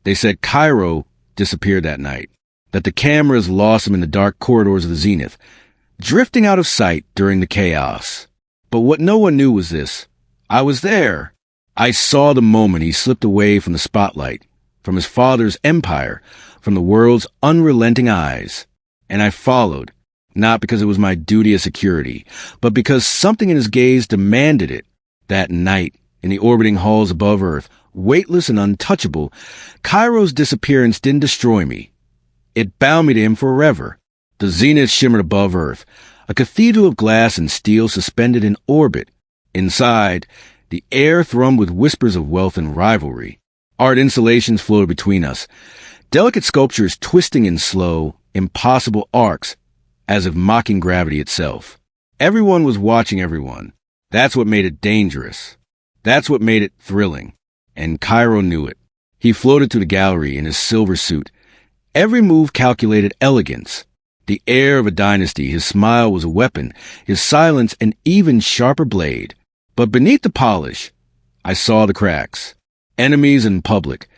They said Kairo disappeared that night, that the cameras lost him in the dark corridors of the Zenith, drifting out of sight during the chaos. But what no one knew was this. I was there. I saw the moment he slipped away from the spotlight, from his father's empire, from the world's unrelenting eyes. And I followed, not because it was my duty as security, but because something in his gaze demanded it. That night, in the orbiting halls above Earth, weightless and untouchable, Kairo's disappearance didn't destroy me. It bound me to him forever. The Zenith shimmered above Earth, a cathedral of glass and steel suspended in orbit. Inside, the air thrummed with whispers of wealth and rivalry. Art installations floated between us, delicate sculptures twisting in slow, impossible arcs, as if mocking gravity itself. Everyone was watching everyone. That's what made it dangerous. That's what made it thrilling. And Kairo knew it. He floated through the gallery in his silver suit. Every move calculated elegance. The air of a dynasty, his smile was a weapon, his silence an even sharper blade. But beneath the polish, I saw the cracks. Enemies in public.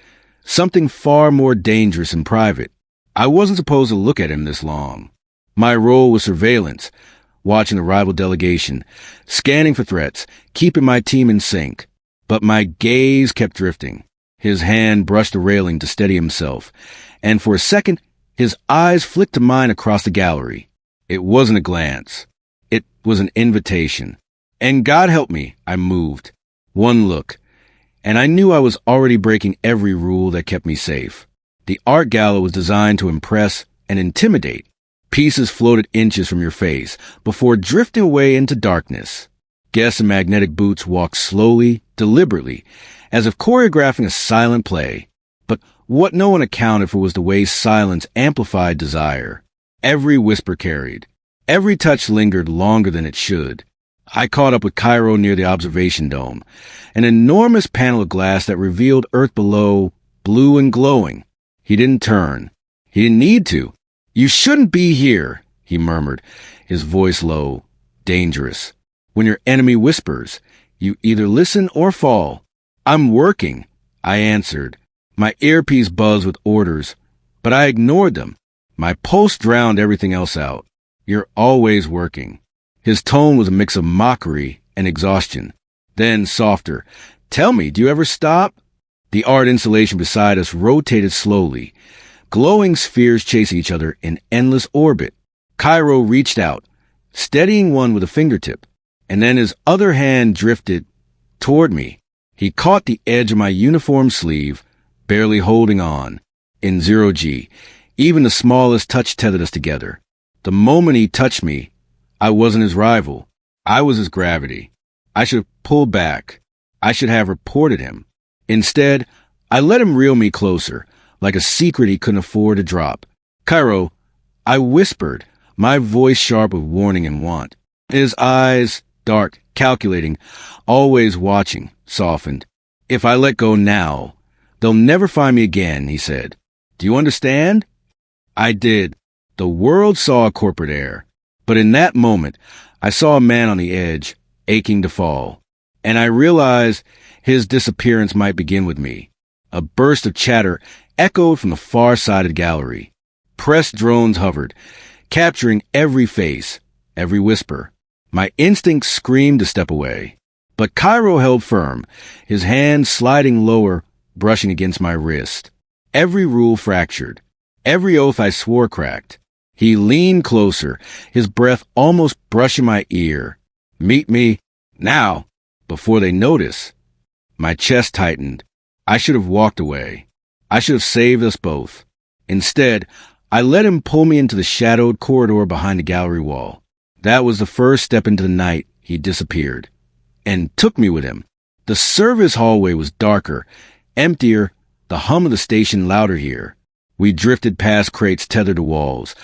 Something far more dangerous in private. I wasn't supposed to look at him this long. My role was surveillance, watching the rival delegation, scanning for threats, keeping my team in sync. But my gaze kept drifting. His hand brushed the railing to steady himself, and for a second, his eyes flicked to mine across the gallery. It wasn't a glance. It was an invitation. And God help me, I moved. One look, and I knew I was already breaking every rule that kept me safe. The art gala was designed to impress and intimidate. Pieces floated inches from your face before drifting away into darkness. Guests in magnetic boots walked slowly, deliberately, as if choreographing a silent play. But what no one accounted for was the way silence amplified desire. Every whisper carried. Every touch lingered longer than it should. I caught up with Kairo near the observation dome, an enormous panel of glass that revealed Earth below, blue and glowing. He didn't turn. He didn't need to. You shouldn't be here, he murmured, his voice low, dangerous. When your enemy whispers, you either listen or fall. I'm working, I answered. My earpiece buzzed with orders, but I ignored them. My pulse drowned everything else out. You're always working. His tone was a mix of mockery and exhaustion. Then, softer, tell me, do you ever stop? The art installation beside us rotated slowly, glowing spheres chasing each other in endless orbit. Kairo reached out, steadying one with a fingertip, and then his other hand drifted toward me. He caught the edge of my uniform sleeve, barely holding on. In 0G, even the smallest touch tethered us together. The moment he touched me, I wasn't his rival. I was his gravity. I should have pulled back. I should have reported him. Instead, I let him reel me closer, like a secret he couldn't afford to drop. Kairo, I whispered, my voice sharp with warning and want. His eyes, dark, calculating, always watching, softened. If I let go now, they'll never find me again, he said. Do you understand? I did. The world saw a corporate air. But in that moment, I saw a man on the edge, aching to fall. And I realized his disappearance might begin with me. A burst of chatter echoed from the far side of the gallery. Press drones hovered, capturing every face, every whisper. My instincts screamed to step away. But Kairo held firm, his hand sliding lower, brushing against my wrist. Every rule fractured. Every oath I swore cracked. He leaned closer, his breath almost brushing my ear. Meet me now, before they notice. My chest tightened. I should have walked away. I should have saved us both. Instead, I let him pull me into the shadowed corridor behind the gallery wall. That was the first step into the night he disappeared. And took me with him. The service hallway was darker, emptier, the hum of the station louder here. We drifted past crates tethered to walls,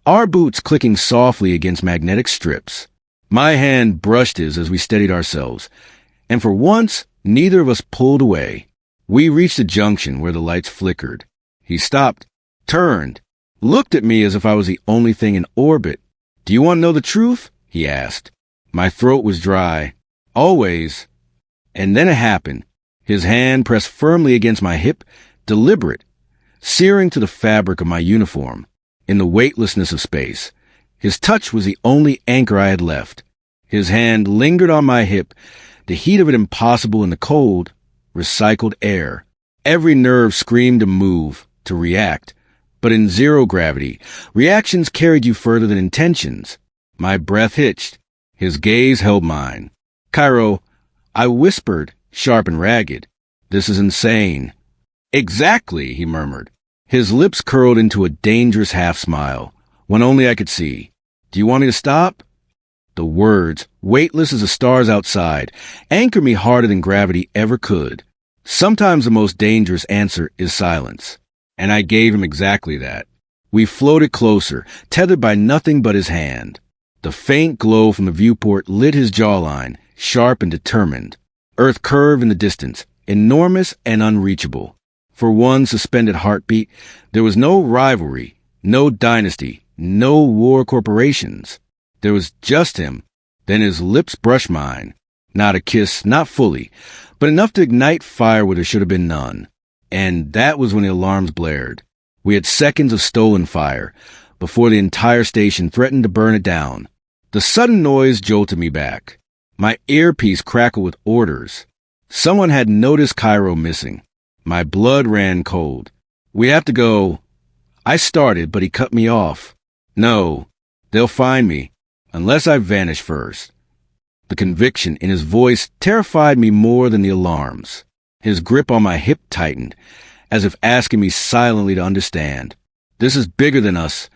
our boots clicking softly against magnetic strips. My hand brushed his as we steadied ourselves, and for once, neither of us pulled away. We reached a junction where the lights flickered. He stopped, turned, looked at me as if I was the only thing in orbit. Do you want to know the truth? He asked. My throat was dry. Always. And then it happened. His hand pressed firmly against my hip, deliberate, searing to the fabric of my uniform. In the weightlessness of space, his touch was the only anchor I had left. His hand lingered on my hip, the heat of it impossible in the cold, recycled air. Every nerve screamed to move, to react. But in zero gravity, reactions carried you further than intentions. My breath hitched. His gaze held mine. "Kairo," I whispered, sharp and ragged. "This is insane." "Exactly," he murmured. His lips curled into a dangerous half-smile, one only I could see. "Do you want me to stop?" The words, weightless as the stars outside, anchor me harder than gravity ever could. Sometimes the most dangerous answer is silence. And I gave him exactly that. We floated closer, tethered by nothing but his hand. The faint glow from the viewport lit his jawline, sharp and determined. Earth curved in the distance, enormous and unreachable. For one suspended heartbeat, there was no rivalry, no dynasty, no war corporations. There was just him. Then his lips brushed mine. Not a kiss, not fully, but enough to ignite fire where there should have been none. And that was when the alarms blared. We had seconds of stolen fire, before the entire station threatened to burn it down. The sudden noise jolted me back. My earpiece crackled with orders. Someone had noticed Kairo missing. My blood ran cold. "We have to go." I started, but he cut me off. "No, they'll find me, unless I vanish first." The conviction in his voice terrified me more than the alarms. His grip on my hip tightened, as if asking me silently to understand. "This is bigger than us,"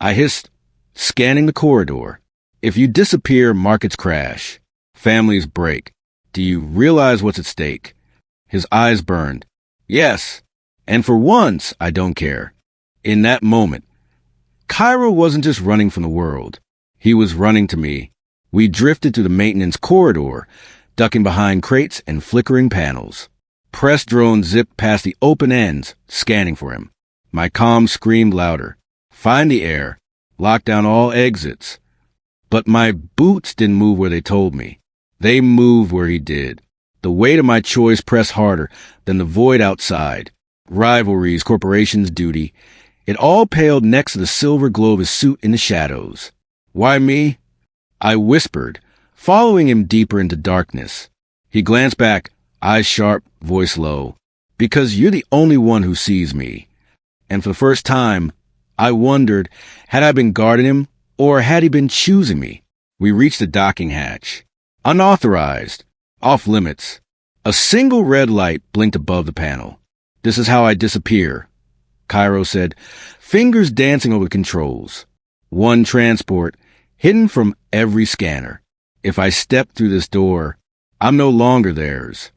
I hissed, scanning the corridor. "If you disappear, markets crash. Families break. Do you realize what's at stake?" His eyes burned. "Yes, and for once, I don't care." In that moment, Kairo wasn't just running from the world. He was running to me. We drifted through the maintenance corridor, ducking behind crates and flickering panels. Press drones zipped past the open ends, scanning for him. My comm screamed louder. "Find the air. Lock down all exits." But my boots didn't move where they told me. They moved where he did. The weight of my choice pressed harder than the void outside. Rivalries, corporations, duty. It all paled next to the silver glow of his suit in the shadows. "Why me?" I whispered, following him deeper into darkness. He glanced back, eyes sharp, voice low. "Because you're the only one who sees me." And for the first time, I wondered, had I been guarding him, or had he been choosing me? We reached the docking hatch. Unauthorized. Off limits. A single red light blinked above the panel. "This is how I disappear," Kairo said, fingers dancing over the controls. "One transport, hidden from every scanner. If I step through this door, I'm no longer theirs."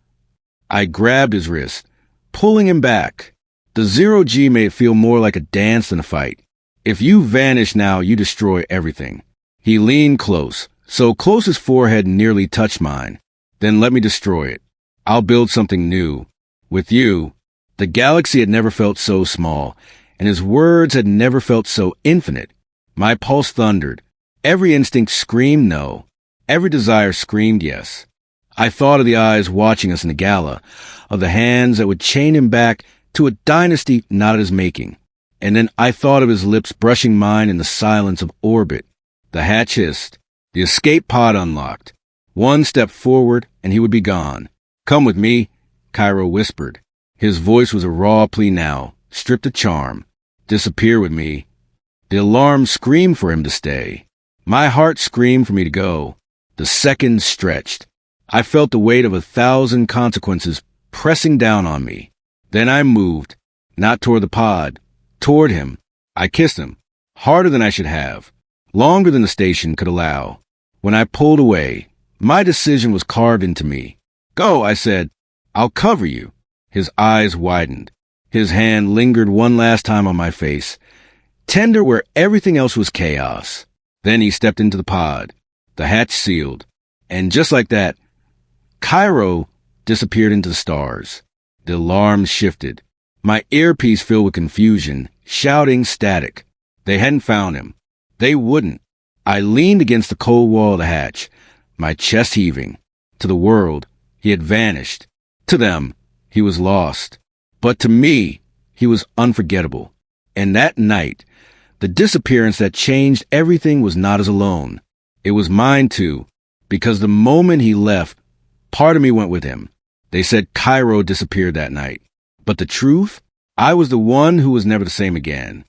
I grabbed his wrist, pulling him back. The zero-G made it feel more like a dance than a fight. "If you vanish now, you destroy everything." He leaned close, so close his forehead nearly touched mine. "Then let me destroy it. I'll build something new. With you." The galaxy had never felt so small, and his words had never felt so infinite. My pulse thundered. Every instinct screamed no. Every desire screamed yes. I thought of the eyes watching us in the gala, of the hands that would chain him back to a dynasty not his making. And then I thought of his lips brushing mine in the silence of orbit. The hatch hissed. The escape pod unlocked. One step forward, and he would be gone. "Come with me," Kairo whispered. His voice was a raw plea now, stripped of charm. "Disappear with me." The alarm screamed for him to stay. My heart screamed for me to go. The seconds stretched. I felt the weight of 1,000 consequences pressing down on me. Then I moved, not toward the pod, toward him. I kissed him, harder than I should have, longer than the station could allow. When I pulled away, my decision was carved into me. "Go," I said. "I'll cover you." His eyes widened. His hand lingered one last time on my face, tender where everything else was chaos. Then he stepped into the pod. The hatch sealed. And just like that, Kairo disappeared into the stars. The alarms shifted. My earpiece filled with confusion, shouting static. They hadn't found him. They wouldn't. I leaned against the cold wall of the hatch, my chest heaving. To the world, he had vanished. To them, he was lost. But to me, He was unforgettable. And that night, the disappearance that changed everything was not as alone. It was mine too, because the moment he left, part of me went with him. They said Kairo disappeared that night. But the truth? I was the one who was never the same again.